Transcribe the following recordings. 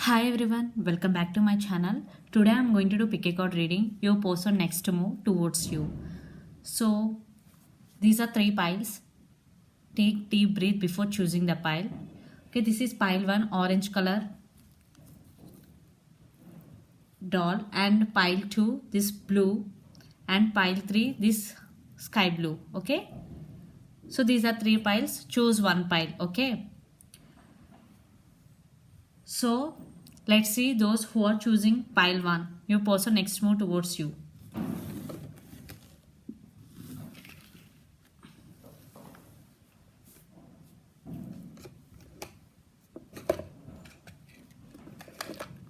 Hi everyone, welcome back to my channel. Today I'm going to do pick a card reading. Your person next to move towards you. So these are three piles. Take deep breath before choosing the pile. Okay, this is pile 1, orange color doll, and pile 2, this blue, and pile 3, this sky blue. Okay, so these are three piles. Choose one pile. Okay, so let's see those who are choosing pile 1. Your person next move towards you.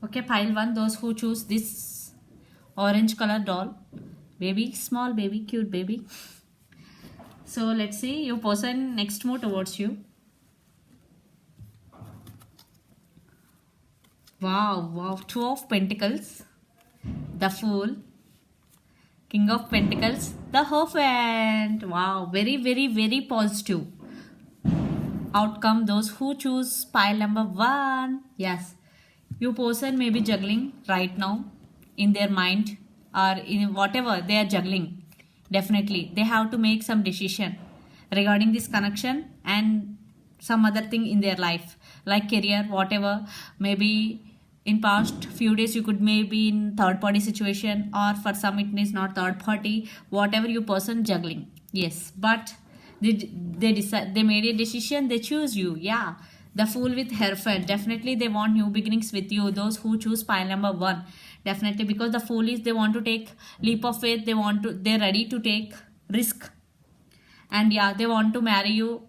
Okay, pile 1, those who choose this orange color doll. Baby, small baby, cute baby. So let's see your person next move towards you. Wow, 2 of Pentacles, the Fool, King of Pentacles, the Hierophant. Wow, very positive outcome. Those who choose pile number 1. Yes, your person may be juggling right now in their mind or in whatever they are juggling. Definitely, they have to make some decision regarding this connection and some other thing in their life, like career, whatever. Maybe in past few days you could maybe in third party situation, or for some it is not third party, whatever your person juggling. Yes, but they decide, they made a decision, they choose you. Yeah, the Fool with Hierophant, definitely they want new beginnings with you. Those who choose pile number 1, definitely, because the Fool is, they want to take leap of faith, they're ready to take risk, and yeah, they want to marry you,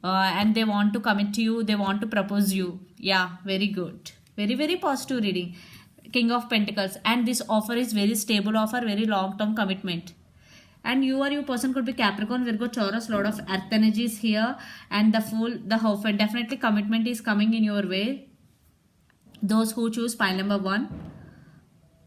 and they want to commit to you, they want to propose you. Yeah, very good, very positive reading. King of Pentacles, and this offer is very stable offer, very long term commitment. And you or your person could be Capricorn, Virgo, Taurus, lot of earth energies here. And the Fool, the Hierophant, definitely commitment is coming in your way. Those who choose pile number 1,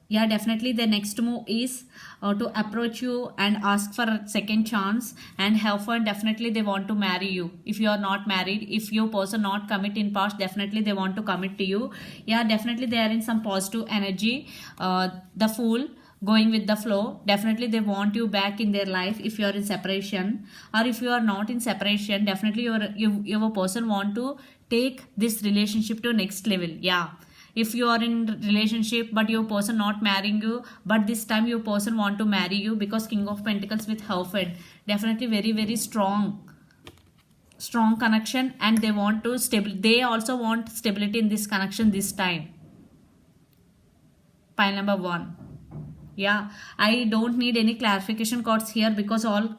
yeah, definitely the next move is to approach you and ask for a second chance. And Hierophant, definitely they want to marry you. If you are not married, if your person not commit in past, definitely they want to commit to you. Yeah, definitely they are in some positive energy. The Fool, going with the flow, definitely they want you back in their life. If you are in separation, or if you are not in separation, definitely your person want to take this relationship to next level. Yeah, if you are in relationship but your person not marrying you, but this time your person want to marry you, because King of Pentacles with Hierophant, definitely very strong connection, and they want to they also want stability in this connection this time. Pile number 1. Yeah, I don't need any clarification cards here, because all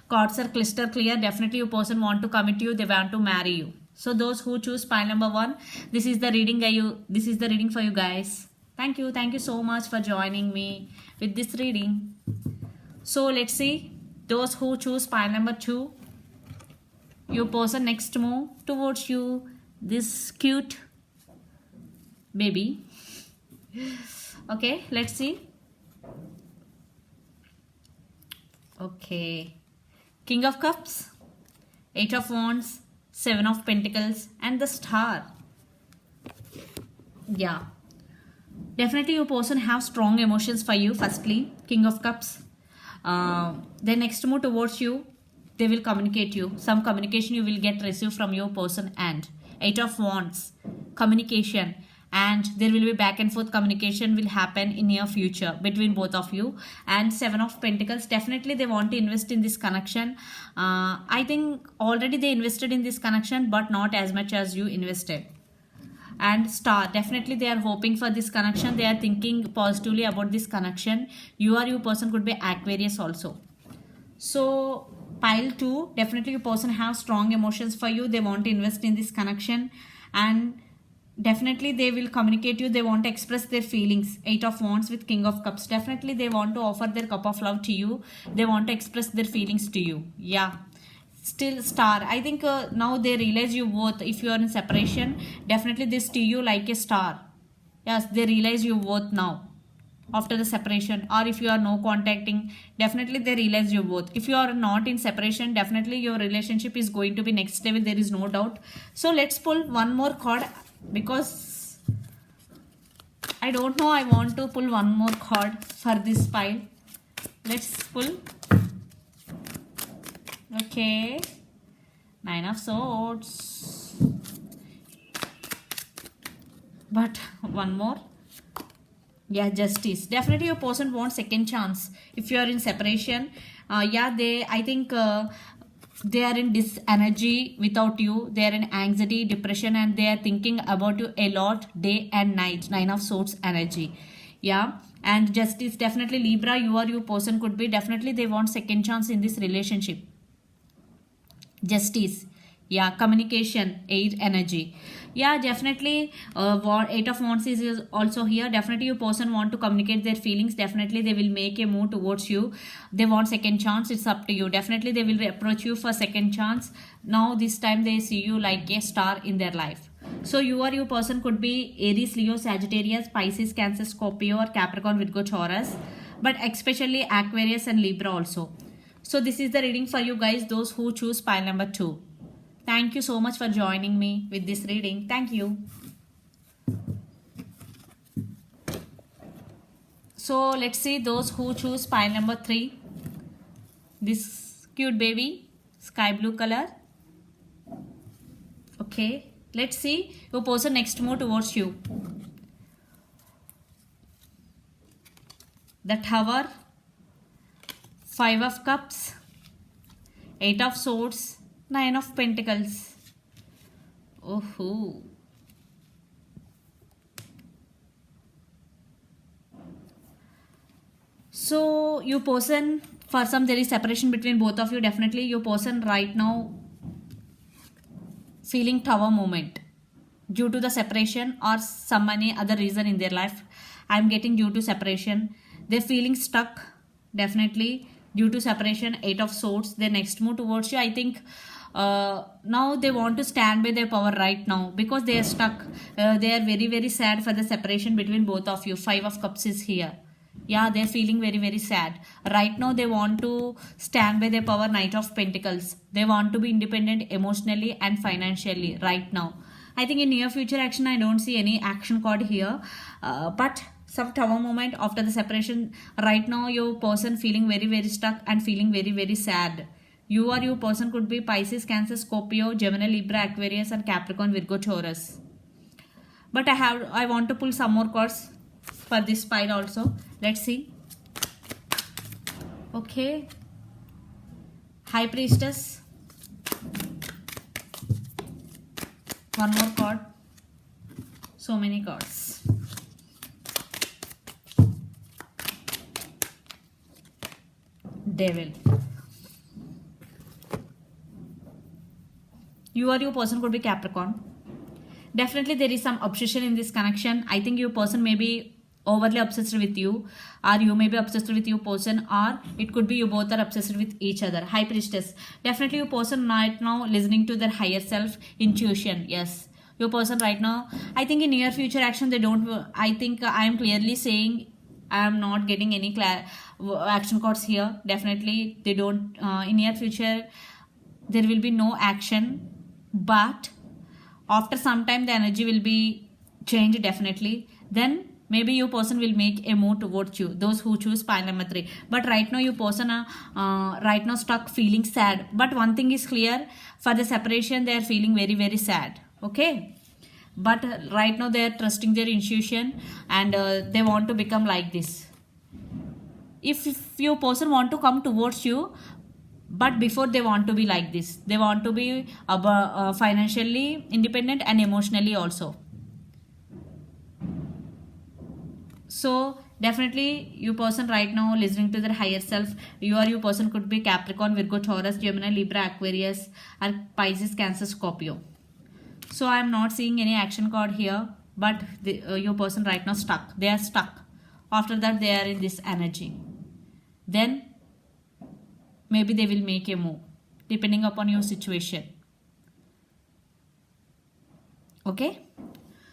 cards are crystal clear. Definitely your person want to commit to you, they want to marry you. So those who choose pile number 1, this is the reading this is the reading for you guys. Thank you so much for joining me with this reading. So let's see those who choose pile number 2, your person next move towards you, this cute baby. Okay, let's see. Okay, King of Cups, 8 of Wands, 7 of Pentacles, and the Star. Yeah, definitely your person have strong emotions for you. Firstly, King of Cups, then next move towards you, they will communicate you. Some communication you will get received from your person. And 8 of Wands, communication, and there will be back and forth communication will happen in near future between both of you. And 7 of Pentacles, definitely they want to invest in this connection. I think already they invested in this connection, but not as much as you invested. And Star, definitely they are hoping for this connection, they are thinking positively about this connection. You or your person could be Aquarius also. So pile 2, definitely your person have strong emotions for you, they want to invest in this connection, and definitely they will communicate you, they want to express their feelings. 8 of Wands with King of Cups, definitely they want to offer their cup of love to you, they want to express their feelings to you. Yeah, still Star, I think now they realize you both. If you are in separation, definitely they see you like a star. Yes, they realize you both now after the separation. Or if you are no contacting, definitely they realize you both. If you are not in separation, definitely your relationship is going to be next level, there is no doubt. So let's pull one more card, because I don't know. I want to pull one more card for this pile. Let's pull. Okay. 9 of Swords. But one more. Yeah, Justice. Definitely your person wants second chance. If you are in separation, I think they are in this energy without you. They are in anxiety, depression, and they are thinking about you a lot day and night. 9 of Swords energy. Yeah. And Justice, definitely Libra, you or your person could be, definitely they want second chance in this relationship. Justice. Yeah, communication, 8 energy. Yeah, definitely 8 of Wands is also here. Definitely your person want to communicate their feelings. Definitely they will make a move towards you. They want second chance. It's up to you. Definitely they will approach you for second chance. Now this time they see you like a star in their life. So you or your person could be Aries, Leo, Sagittarius, Pisces, Cancer, Scorpio, or Capricorn, Virgo, Taurus, but especially Aquarius and Libra also. So this is the reading for you guys, those who choose pile number 2. Thank you so much for joining me with this reading. Thank you. So let's see those who choose pile number 3. This cute baby, sky blue color. Okay, let's see your person next move towards you. The Tower, 5 of Cups, 8 of Swords, 9 of Pentacles. Oh. So your person, for some there is separation between both of you. Definitely your person right now feeling tower moment due to the separation or some any other reason in their life. I'm getting due to separation. They're feeling stuck. Definitely due to separation, 8 of Swords. Their next move towards you, I think now they want to stand by their power right now because they are stuck. They are very, very sad for the separation between both of you. 5 of Cups is here. Yeah, they're feeling very, very sad. Right now, they want to stand by their power. Knight of Pentacles. They want to be independent emotionally and financially right now. I think in near future action, I don't see any action card here. But some tower moment after the separation, right now, your person feeling very, very stuck and feeling very, very sad. You or your person could be Pisces, Cancer, Scorpio, Gemini, Libra, Aquarius, and Capricorn, Virgo, Taurus. But I want to pull some more cards for this pile also. Let's see. Okay. High Priestess. One more card. So many cards. Devil. You or your person could be Capricorn. Definitely there is some obsession in this connection. I think your person may be overly obsessed with you, or you may be obsessed with your person, or it could be you both are obsessed with each other. High Priestess. Definitely your person right now listening to their higher self, intuition. Yes. Your person right now, I think in near future action they don't, I think I am clearly saying I am not getting any action cards here. Definitely they don't, in near future there will be no action, but after some time the energy will be changed definitely. Then maybe your person will make a move towards you, those who choose pile number 3. But right now your person right now stuck feeling sad. But one thing is clear, for the separation they are feeling very, very sad. Okay, but right now they are trusting their intuition and they want to become like this. If your person want to come towards you, but before they want to be like this, they want to be financially independent and emotionally also. So definitely your person right now listening to their higher self. You or your person could be Capricorn, Virgo, Taurus, Gemini, Libra, Aquarius, or Pisces, Cancer, Scorpio. So I am not seeing any action card here, but your person right now stuck. They are stuck. After that they are in this energy. Then maybe they will make a move depending upon your situation. Okay,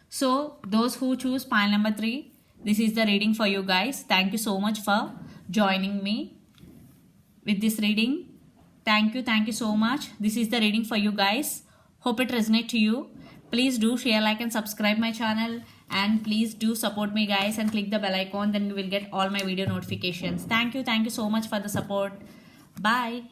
so those who choose pile number 3, this is the reading for you guys. Thank you so much for joining me with this reading. Thank you so much. This is the reading for you guys. Hope it resonates to you. Please do share, like and subscribe my channel, and please do support me guys and click the bell icon, then you will get all my video notifications. Thank you so much for the support. Bye.